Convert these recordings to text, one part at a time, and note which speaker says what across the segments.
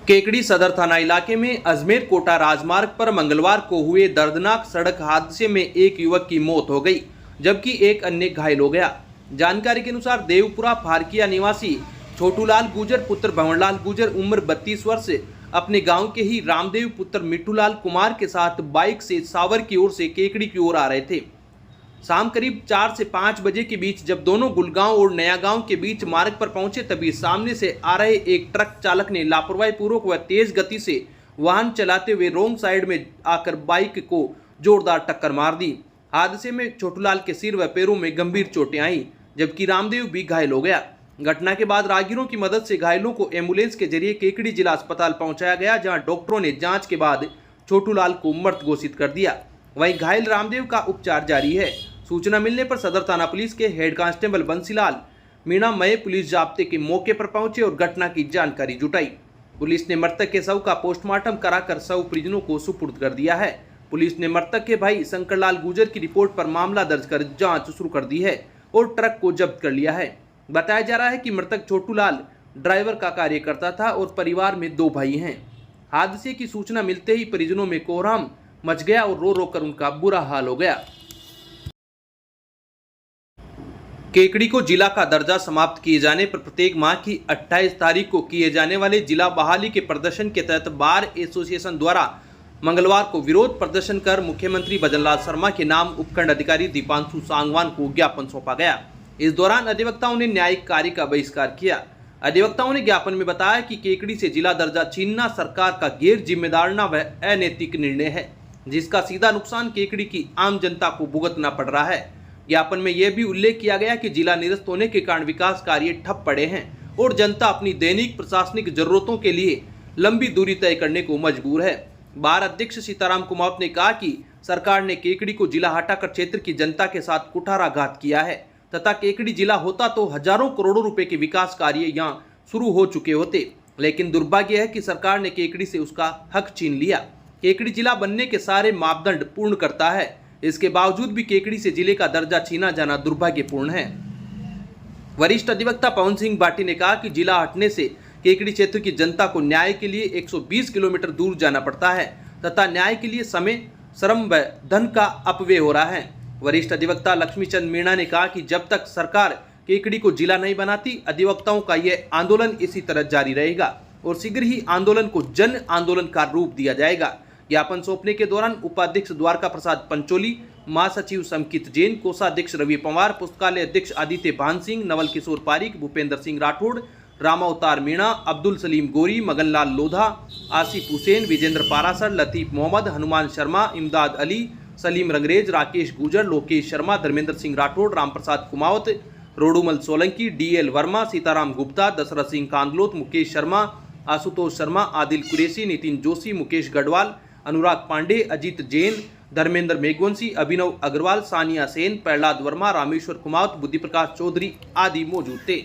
Speaker 1: केकड़ी सदर थाना इलाके में अजमेर कोटा राजमार्ग पर मंगलवार को हुए दर्दनाक सड़क हादसे में एक युवक की मौत हो गई, जबकि एक अन्य घायल हो गया। जानकारी के अनुसार देवपुरा फारकिया निवासी छोटूलाल गुजर पुत्र भंवरलाल गुजर उम्र 32 वर्ष अपने गांव के ही रामदेव पुत्र मिट्टूलाल कुमार के साथ बाइक से सावर की ओर से केकड़ी की ओर आ रहे थे। शाम करीब 4 से 5 बजे के बीच जब दोनों गुलगांव और नया गांव के बीच मार्ग पर पहुंचे, तभी सामने से आ रहे एक ट्रक चालक ने लापरवाही पूर्वक व तेज गति से वाहन चलाते हुए रोंग साइड में आकर बाइक को जोरदार टक्कर मार दी। हादसे में छोटूलाल के सिर व पैरों में गंभीर चोटें आई, जबकि रामदेव भी घायल हो गया। घटना के बाद राहगीरों की मदद से घायलों को एम्बुलेंस के जरिए केकड़ी जिला अस्पताल पहुंचाया गया, जहां डॉक्टरों ने जांच के बाद छोटूलाल को मृत घोषित कर दिया। वहीं घायल रामदेव का उपचार जारी है। सूचना मिलने पर सदर थाना पुलिस के हेड कांस्टेबल बंसीलाल मीणा मय पुलिस जाब्ते के मौके पर पहुंचे और घटना की जानकारी जुटाई। पुलिस ने मृतक के शव का पोस्टमार्टम कराकर शव परिजनों को सुपुर्द कर दिया है। पुलिस ने मृतक के भाई शंकरलाल गुजर की रिपोर्ट पर मामला दर्ज कर जांच शुरू कर दी है और ट्रक को जब्त कर लिया है। बताया जा रहा है कि मृतक छोटूलाल ड्राइवर का कार्य करता था और परिवार में 2 भाई हैं। हादसे की सूचना मिलते ही परिजनों में कोहराम मच गया और रो रो कर उनका बुरा हाल हो गया। केकड़ी को जिला का दर्जा समाप्त किए जाने पर प्रत्येक माह की 28 तारीख को किए जाने वाले जिला बहाली के प्रदर्शन के तहत बार एसोसिएशन द्वारा मंगलवार को विरोध प्रदर्शन कर मुख्यमंत्री भजनलाल शर्मा के नाम उपखंड अधिकारी दीपांशु सांगवान को ज्ञापन सौंपा गया। इस दौरान अधिवक्ताओं ने न्यायिक कार्य का बहिष्कार किया। अधिवक्ताओं ने ज्ञापन में बताया कि केकड़ी से जिला दर्जा छीनना सरकार का गैर जिम्मेदाराना व अनैतिक निर्णय है, जिसका सीधा नुकसान केकड़ी की आम जनता को भुगतना पड़ रहा है। ज्ञापन में यह भी उल्लेख किया गया कि जिला निरस्त होने के कारण विकास कार्य ठप पड़े हैं और जनता अपनी दैनिक प्रशासनिक जरूरतों के लिए लंबी दूरी तय करने को मजबूर है। बार अध्यक्ष सीताराम कुमावत ने कहा कि सरकार ने केकड़ी को जिला हटाकर क्षेत्र की जनता के साथ कुठाराघात किया है तथा केकड़ी जिला होता तो हजारों करोड़ों रुपए के विकास कार्य यहां शुरू हो चुके होते, लेकिन दुर्भाग्य है कि सरकार ने केकड़ी से उसका हक छीन लिया। केकड़ी जिला बनने के सारे मापदंड पूर्ण करता है, इसके बावजूद भी केकड़ी से जिले का दर्जा छीना जाना दुर्भाग्यपूर्ण है। वरिष्ठ अधिवक्ता पवन सिंह भाटी ने कहा कि जिला हटने से केकड़ी क्षेत्र की जनता को न्याय के लिए 120 किलोमीटर दूर जाना पड़ता है तथा न्याय के लिए समय, श्रम व धन का अपव्यय हो रहा है। वरिष्ठ अधिवक्ता लक्ष्मीचंद मीणा ने कहा कि जब तक सरकार केकड़ी को जिला नहीं बनाती, अधिवक्ताओं का यह आंदोलन इसी तरह जारी रहेगा और शीघ्र ही आंदोलन को जन आंदोलन का रूप दिया जाएगा। ज्ञापन सौंपने के दौरान उपाध्यक्ष द्वारका प्रसाद पंचोली, महासचिव समकित जैन, कोषाध्यक्ष रवि पवार, पुस्तकालय अध्यक्ष आदित्य भान सिंह, नवल किशोर पारिक, भूपेंद्र सिंह राठौड़, रामावतार मीणा, अब्दुल सलीम गोरी, मगनलाल लोधा, आसिफ हुसैन, विजेंद्र पारासर, लतीफ मोहम्मद, हनुमान शर्मा, इमदाद अली, सलीम रंगरेज, राकेश गुजर, लोकेश शर्मा, धर्मेंद्र सिंह राठौड़, रामप्रसाद कुमावत, रोडूमल सोलंकी, डीएल वर्मा, सीताराम गुप्ता, दशरथ सिंह कांदलोत, मुकेश शर्मा, आशुतोष शर्मा, आदिल कुरैशी, नितिन जोशी, मुकेश गढ़वाल, अनुराग पांडे, अजीत जैन, धर्मेंद्र मेघवंशी, अभिनव अग्रवाल, सानिया सेन, प्रहलाद वर्मा, रामेश्वर कुमावत, बुद्धि प्रकाश चौधरी आदि मौजूद थे।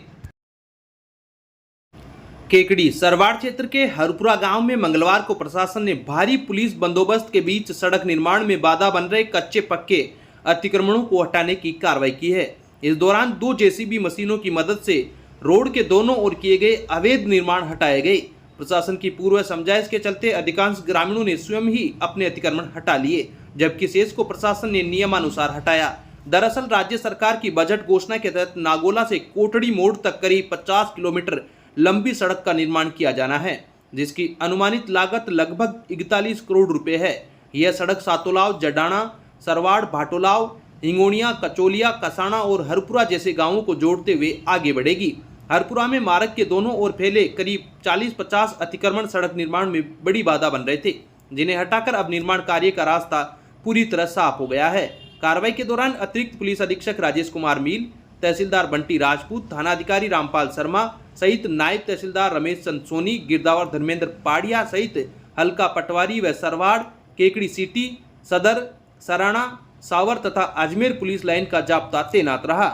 Speaker 1: केकड़ी सरवाड़ क्षेत्र के हरपुरा गांव में मंगलवार को प्रशासन ने भारी पुलिस बंदोबस्त के बीच सड़क निर्माण में बाधा बन रहे कच्चे पक्के अतिक्रमणों को हटाने की कार्रवाई की है। इस दौरान 2 जेसीबी मशीनों की मदद से रोड के दोनों ओर किए गए अवैध निर्माण हटाए गए। प्रशासन की पूर्व समझाइश के चलते अधिकांश ग्रामीणों ने स्वयं ही अपने अतिक्रमण हटा लिए, जबकि शेष को प्रशासन ने नियमानुसार हटाया। दरअसल राज्य सरकार की बजट घोषणा के तहत नागोला से कोटड़ी मोड़ तक करीब 50 किलोमीटर लंबी सड़क का निर्माण किया जाना है, जिसकी अनुमानित लागत लगभग 41 करोड़ रुपए है। यह सड़क सातोलाव, जडाना, सरवाड़, भाटोलाव, हिंगोनिया, कचोलिया, कसाना और हरपुरा जैसे गांवों को जोड़ते हुए आगे बढ़ेगी। हरपुरा में मार्ग के दोनों ओर फैले करीब 40-50 अतिक्रमण सड़क निर्माण में बड़ी बाधा बन रहे थे, जिन्हें हटाकर अब निर्माण कार्य का रास्ता पूरी तरह साफ हो गया है। कार्रवाई के दौरान अतिरिक्त पुलिस अधीक्षक राजेश कुमार मील, तहसीलदार बंटी राजपूत, थानाधिकारी रामपाल शर्मा सहित नायब तहसीलदार रमेश चंद सोनी, गिरदावर धर्मेंद्र पाड़िया सहित हल्का पटवारी व सरवाड़, केकड़ी सिटी, सदर, सराणा, सावर तथा अजमेर पुलिस लाइन का जाब्ता तैनात रहा।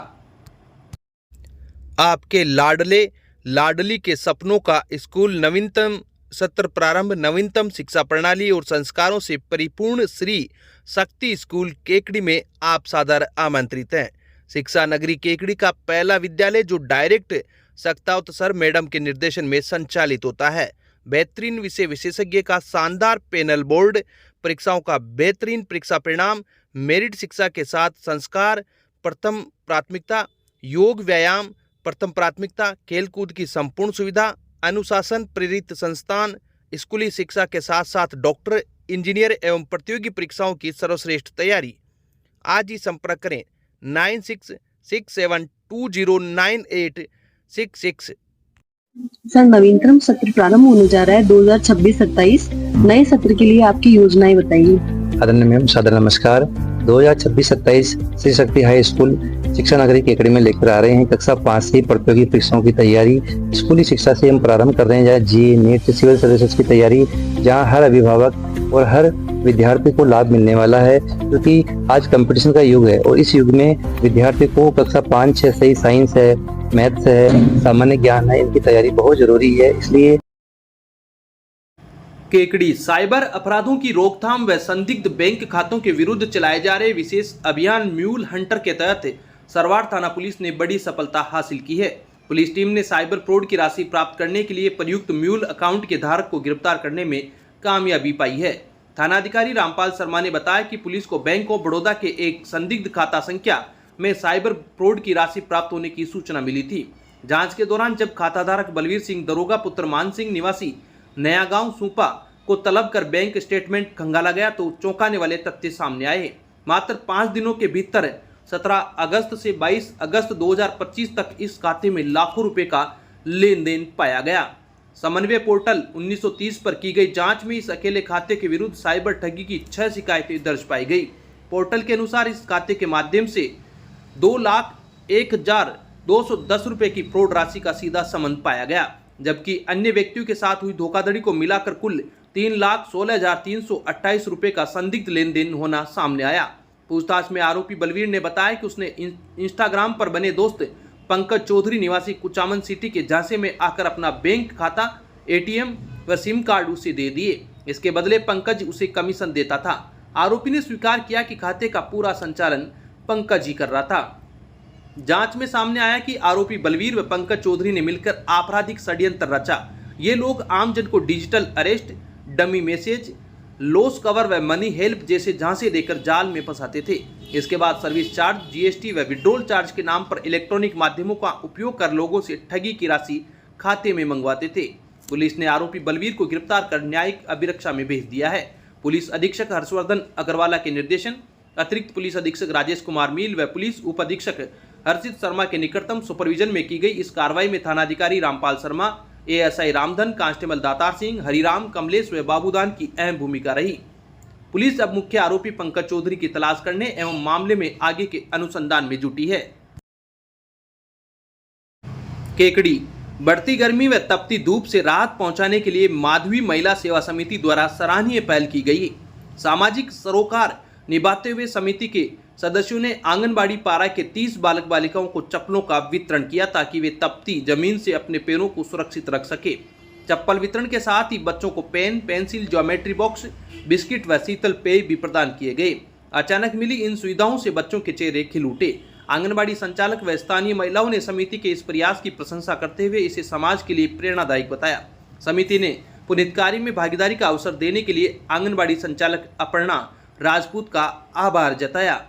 Speaker 2: आपके लाडले लाडली के सपनों का स्कूल नवीनतम सत्र प्रारंभ, नवीनतम शिक्षा प्रणाली और संस्कारों से परिपूर्ण श्री शक्ति स्कूल केकड़ी में आप सादर आमंत्रित हैं। शिक्षा नगरी केकड़ी का पहला विद्यालय जो डायरेक्ट सक्तावत सर मैडम के निर्देशन में संचालित होता है, बेहतरीन विषय विशेषज्ञ का शानदार पैनल, बोर्ड परीक्षाओं का बेहतरीन परीक्षा परिणाम, मेरिट शिक्षा के साथ संस्कार प्रथम प्राथमिकता, योग व्यायाम प्रथम प्राथमिकता, खेलकूद की संपूर्ण सुविधा, अनुशासन प्रेरित संस्थान, स्कूली शिक्षा के साथ साथ डॉक्टर, इंजीनियर एवं प्रतियोगी परीक्षाओं की सर्वश्रेष्ठ तैयारी। आज ही संपर्क करें 9667209866।
Speaker 3: सर, नवीनतम सत्र प्रारंभ होने जा रहा है 2026-27। नए सत्र के लिए आपकी योजनाएं बताइए।
Speaker 4: आदरणीय मैम, सादर नमस्कार। 2026-27 श्री शक्ति हाई स्कूल शिक्षा नगरी केकड़ी में लेकर आ रहे हैं कक्षा 5 से प्रतियोगी परीक्षाओं की तैयारी। स्कूली शिक्षा से हम प्रारंभ कर रहे हैं, जहाँ जी नीट सिविल सर्विसेज की तैयारी, जहाँ हर अभिभावक और हर विद्यार्थी को लाभ मिलने वाला है, क्योंकि आज कंपटीशन का युग है और इस युग में विद्यार्थी को कक्षा 5, 6 से ही साइंस है, मैथ्स है, सामान्य ज्ञान है, इनकी तैयारी बहुत जरूरी है। इसलिए
Speaker 1: केकड़ी साइबर अपराधों की रोकथाम व संदिग्ध बैंक खातों के विरुद्ध चलाए जा रहे विशेष अभियान म्यूल हंटर के तहत सरवाड़ थाना पुलिस ने बड़ी सफलता हासिल की है। पुलिस टीम ने साइबर फ्रॉड की राशि प्राप्त करने के लिए प्रयुक्त म्यूल अकाउंट के धारक को गिरफ्तार करने में कामयाबी पाई है। थानाधिकारी रामपाल शर्मा ने बताया कि पुलिस को बैंक ऑफ बड़ौदा के एक संदिग्ध खाता संख्या में साइबर फ्रॉड की राशि प्राप्त होने की सूचना मिली थी। जांच के दौरान जब खाताधारक बलवीर सिंह दरोगा पुत्र मान सिंह निवासी नया गांव सूपा को तलब कर बैंक स्टेटमेंट खंगाला गया तो चौंकाने वाले तथ्य सामने आए। मात्र 5 दिनों के भीतर 17 अगस्त से 22 अगस्त 2025 तक इस खाते में लाखों रुपए का लेन देन पाया गया। समन्वय पोर्टल 1930 पर की गई जांच में इस अकेले खाते के विरुद्ध साइबर ठगी की 6 शिकायतें दर्ज पाई गई। पोर्टल के अनुसार इस खाते के माध्यम से 2,01,210 रुपए की फ्रॉड राशि का सीधा संबंध पाया गया, जबकि अन्य व्यक्तियों के साथ हुई धोखाधड़ी को मिलाकर कुल 3,16,328 रुपए का संदिग्ध लेन देन होना सामने आया। पूछताछ में आरोपी बलवीर ने बताया कि उसने इंस्टाग्राम पर बने दोस्त पंकज चौधरी निवासी कुचामन सिटी के झांसे में आकर अपना बैंक खाता, एटीएम व सिम कार्ड उसे दे दिए। इसके बदले पंकज उसे कमीशन देता था। आरोपी ने स्वीकार किया कि खाते का पूरा संचालन पंकज ही कर रहा था। जांच में सामने आया कि आरोपी बलवीर व पंकज चौधरी ने मिलकर आपराधिक षड्यंत्र रचा। ये लोग आमजन को digital arrest, dummy message, loss cover व मनी हेल्प जैसे झांसे देकर जाल में फंसाते थे। इसके बाद सर्विस चार्ज, जीएसटी व विड्रॉल चार्ज के नाम पर इलेक्ट्रॉनिक माध्यमों का उपयोग कर लोगों से ठगी की राशि खाते में मंगवाते थे। पुलिस ने आरोपी बलवीर को गिरफ्तार कर न्यायिक अभिरक्षा में भेज दिया है। पुलिस अधीक्षक हर्षवर्धन अग्रवाला के निर्देशन, अतिरिक्त पुलिस अधीक्षक राजेश कुमार मील व पुलिस उप अधीक्षक हर्षित शर्मा के निकटतम सुपरविजन में की गई इस कार्रवाई में थानाधिकारी रामपाल शर्मा, एएसआई रामधन, कांस्टेबल दातार सिंह, हरिराम, कमलेश व बाबूदान की अहम भूमिका रही। पुलिस अब मुख्य आरोपी पंकज चौधरी की तलाश करने एवं मामले में आगे के अनुसंधान में जुटी है। केकड़ी बढ़ती गर्मी व तपती धूप से राहत पहुंचाने के लिए माधवी महिला सेवा समिति द्वारा सराहनीय पहल की गई। सामाजिक सरोकार निभाते हुए समिति के सदस्यों ने आंगनबाड़ी पारा के 30 बालक बालिकाओं को चप्पलों का वितरण किया ताकि वे तपती जमीन से अपने पैरों को सुरक्षित रख सके। चप्पल वितरण के साथ ही बच्चों को pen, pencil, geometry box, biscuit व शीतल पेय भी प्रदान किए गए। अचानक मिली इन सुविधाओं से बच्चों के चेहरे खिल उठे। आंगनबाड़ी संचालक व स्थानीय महिलाओं ने समिति के इस प्रयास की प्रशंसा करते हुए इसे समाज के लिए प्रेरणादायक बताया। समिति ने पुनीत कार्य में भागीदारी का अवसर देने के लिए आंगनबाड़ी संचालक अपर्णा राजपूत का आभार जताया।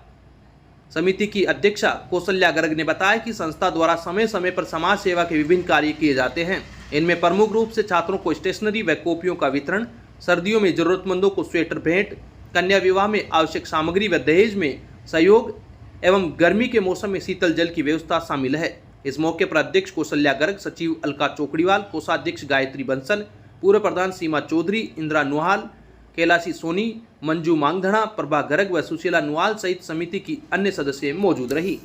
Speaker 1: समिति की अध्यक्षा कौशल्या गर्ग ने बताया कि संस्था द्वारा समय समय पर समाज सेवा के विभिन्न कार्य किए जाते हैं। इनमें प्रमुख रूप से छात्रों को स्टेशनरी व कॉपियों का वितरण, सर्दियों में जरूरतमंदों को स्वेटर भेंट, कन्या विवाह में आवश्यक सामग्री व दहेज में सहयोग एवं गर्मी के मौसम में शीतल जल की व्यवस्था शामिल है। इस मौके पर अध्यक्ष कौशल्या गर्ग, सचिव अलका चौकड़ीवाल, कोषाध्यक्ष गायत्री बंसल, पूर्व प्रधान सीमा चौधरी, इंदिरा नुहाल, कैलाशी सोनी, मंजू मांगधड़ा, प्रभा गर्ग व सुशीला नुआल सहित समिति की अन्य सदस्य मौजूद रही।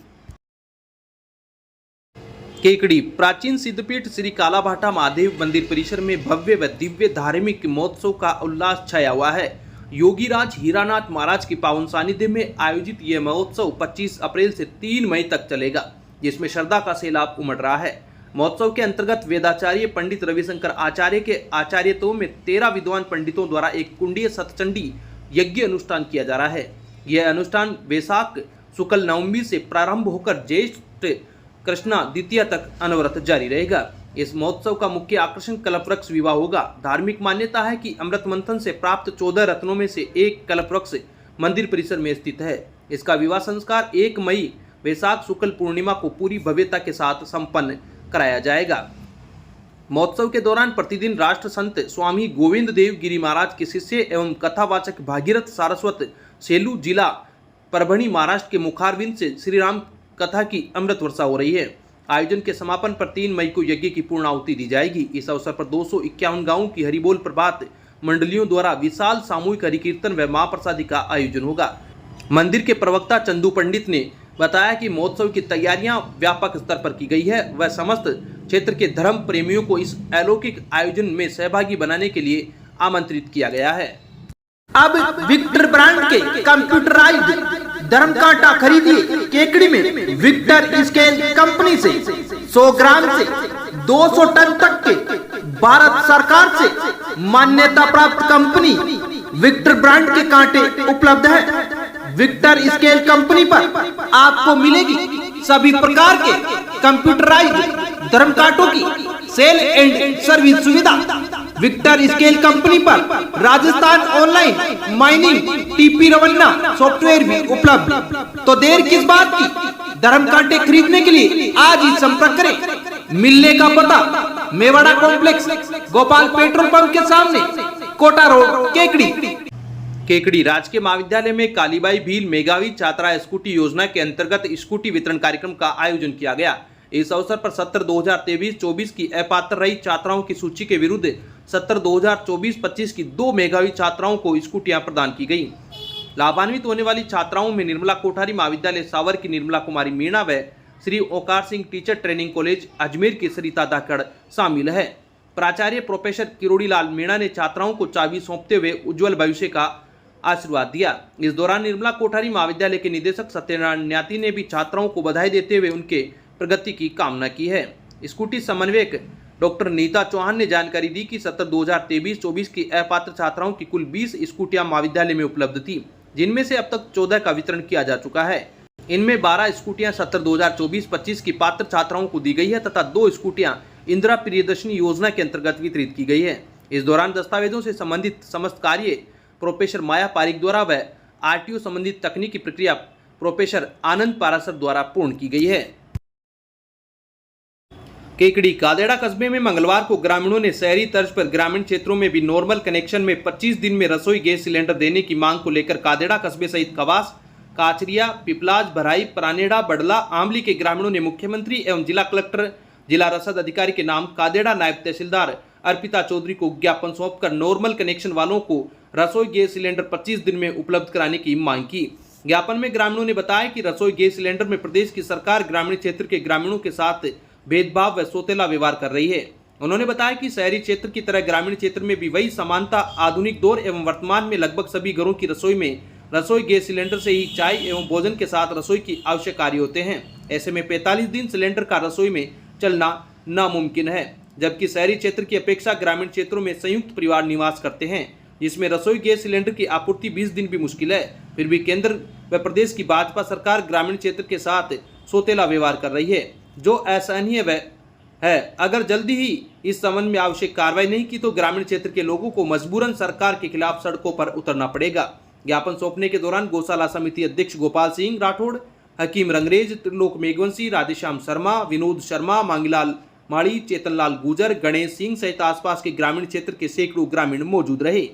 Speaker 1: केकड़ी प्राचीन सिद्धपीठ श्री कालाभाटा महादेव मंदिर परिसर में भव्य व दिव्य धार्मिक महोत्सव का उल्लास छाया हुआ है। योगीराज हीरानाथ महाराज की पावन सानिध्य में आयोजित यह महोत्सव 25 अप्रैल से 3 मई तक चलेगा, जिसमें श्रद्धा का सैलाब उमड़ रहा है। महोत्सव के अंतर्गत वेदाचार्य पंडित रविशंकर आचार्य के आचार्यत्व में 13 विद्वान पंडितों द्वारा एक कुंडीय सतचंडी यज्ञ अनुष्ठान किया जा रहा है। यह अनुष्ठान वैशाख शुक्ल नवमी से प्रारंभ होकर ज्येष्ठ कृष्णा द्वितीया तक अनवरत जारी रहेगा। इस महोत्सव का मुख्य आकर्षण कल्पवृक्ष विवाह होगा। धार्मिक मान्यता है कि अमृत मंथन से प्राप्त 14 रत्नों में से एक कल्पवृक्ष मंदिर परिसर में स्थित है। इसका विवाह संस्कार 1 मई वैशाख शुक्ल पूर्णिमा को पूरी भव्यता के साथ संपन्न कराया जाएगा। महोत्सव के दौरान प्रतिदिन राष्ट्र संत स्वामी गोविंद देव गिरी महाराज के शिष्य एवं कथावाचक भागीरथ सारस्वत सेलू जिला परभणी महाराष्ट्र के मुखारविंद से श्री राम कथा की अमृत वर्षा हो रही है। आयोजन के समापन पर 3 मई को यज्ञ की पूर्णाहुति दी जाएगी। इस अवसर पर 251 गांवों की हरिबोल प्रभात मंडलियों द्वारा विशाल सामूहिक हरिकीर्तन व महाप्रसादी का आयोजन होगा। मंदिर के प्रवक्ता चंदू पंडित ने बताया कि महोत्सव की तैयारियां व्यापक स्तर पर की गई है। वह समस्त क्षेत्र के धर्म प्रेमियों को इस अलौकिक आयोजन में सहभागी बनाने के लिए आमंत्रित किया गया है।
Speaker 5: अब विक्टर ब्रांड के कंप्यूटराइज्ड धर्म कांटा खरीदिए केकड़ी में विक्टर स्केल कंपनी से 100 ग्राम से 200 टन तक के भारत सरकार से मान्यता प्राप्त कंपनी विक्टर ब्रांड के कांटे उपलब्ध है। विक्टर स्केल कंपनी पर आपको मिलेगी सभी प्रकार के कंप्यूटराइज्ड धर्म कांटों की सेल एंड सर्विस सुविधा। विक्टर स्केल कंपनी पर Rajasthan online mining TP Revanna software भी उपलब्ध। तो देर किस बात की, धर्म कांटे खरीदने के लिए आज ही संपर्क करें। मिलने का पता Mewada complex Gopal petrol pump के सामने कोटा रोड केकड़ी।
Speaker 1: केकड़ी राजकीय महाविद्यालय में कालीबाई भील मेघावी छात्रा स्कूटी योजना के अंतर्गत स्कूटी वितरण कार्यक्रम का आयोजन किया गया। इस अवसर पर सत्र 2023-24 की अपात्र रही छात्राओं की सूची के विरुद्ध सत्र 2024-25 की 2 मेघावी छात्राओं को स्कूटियां प्रदान की गई। लाभान्वित होने वाली छात्राओं में निर्मला कोठारी महाविद्यालय सावर की निर्मला कुमारी मीणा व Shri Onkar Singh teacher training college Ajmer की सरिता धाकड़ शामिल है। प्राचार्य प्रोफेसर किरोड़ी लाल मीणा ने छात्राओं को चाबी सौंपते हुए उज्जवल भविष्य का आशीर्वाद दिया। इस दौरान निर्मला कोठारी महाविद्यालय के निदेशक सत्यनारायण न्याती ने भी छात्राओं को बधाई देते हुए उनके प्रगति की कामना की है। स्कूटी समन्वयक डॉक्टर नीता चौहान ने जानकारी दी कि सत्र 2023-24 की अपात्र छात्राओं की कुल 20 स्कूटियां महाविद्यालय में उपलब्ध थी, जिनमें से अब तक 14 का वितरण किया जा चुका है। इनमें 12 स्कूटियां सत्र 2024-25 की पात्र छात्राओं को दी गई है तथा 2 स्कूटियां इंदिरा प्रियदर्शनी योजना के अंतर्गत वितरित की गई है। इस दौरान दस्तावेजों से संबंधित समस्त कार्य प्रोफेसर माया पारिक द्वारा व आरटीओ संबंधित तकनीकी प्रक्रिया प्रोफेसर आनंद पारासर द्वारा पूर्ण की गई है। केकड़ी कादेड़ा कस्बे में मंगलवार को ग्रामीणों ने शहरी तर्ज पर ग्रामीण क्षेत्रों में भी नॉर्मल कनेक्शन में 25 दिन में रसोई गैस सिलेंडर देने की मांग को लेकर कादेड़ा कस्बे सहित कवास, काचरिया, पिपलाज, भराई, प्रानेड़ा, बडला, आमली के ग्रामीणों ने मुख्यमंत्री एवं जिला कलेक्टर, जिला रसद अधिकारी के नाम कादेड़ा नायब तहसीलदार अर्पिता चौधरी को ज्ञापन सौंपकर नॉर्मल कनेक्शन वालों को रसोई गैस सिलेंडर 25 दिन में उपलब्ध कराने की मांग की। ज्ञापन में ग्रामीणों ने बताया कि रसोई गैस सिलेंडर में प्रदेश की सरकार ग्रामीण क्षेत्र के ग्रामीणों के साथ भेदभाव व सौतेला व्यवहार कर रही है। उन्होंने बताया कि शहरी क्षेत्र की तरह ग्रामीण क्षेत्र में भी वही समानता आधुनिक दौर एवं वर्तमान में लगभग सभी घरों की रसोई में रसोई गैस सिलेंडर से ही चाय एवं भोजन के साथ रसोई की आवश्यक कार्य होते हैं। ऐसे में 45 दिन सिलेंडर का रसोई में चलना नामुमकिन है, जबकि शहरी क्षेत्र की अपेक्षा ग्रामीण क्षेत्रों में संयुक्त परिवार निवास करते हैं, जिसमें रसोई गैस सिलेंडर की आपूर्ति 20 दिन भी मुश्किल है। फिर भी केंद्र व प्रदेश की भाजपा सरकार ग्रामीण क्षेत्र के साथ सौतेला व्यवहार कर रही है, जो असहनीय है। अगर जल्दी ही इस संबंध में आवश्यक कार्रवाई नहीं की तो ग्रामीण क्षेत्र के लोगों को मजबूरन सरकार के खिलाफ सड़कों पर उतरना पड़ेगा। ज्ञापन सौंपने के दौरान गौशाला समिति अध्यक्ष गोपाल सिंह राठौड़, हकीम रंगरेज, त्रिलोक मेघवंशी, राधेश्याम शर्मा, विनोद शर्मा, मांगीलाल माड़ी, चेतनलाल गुजर, गणेश सिंह सहित आसपास के ग्रामीण क्षेत्र के सैकड़ों ग्रामीण मौजूद रहे।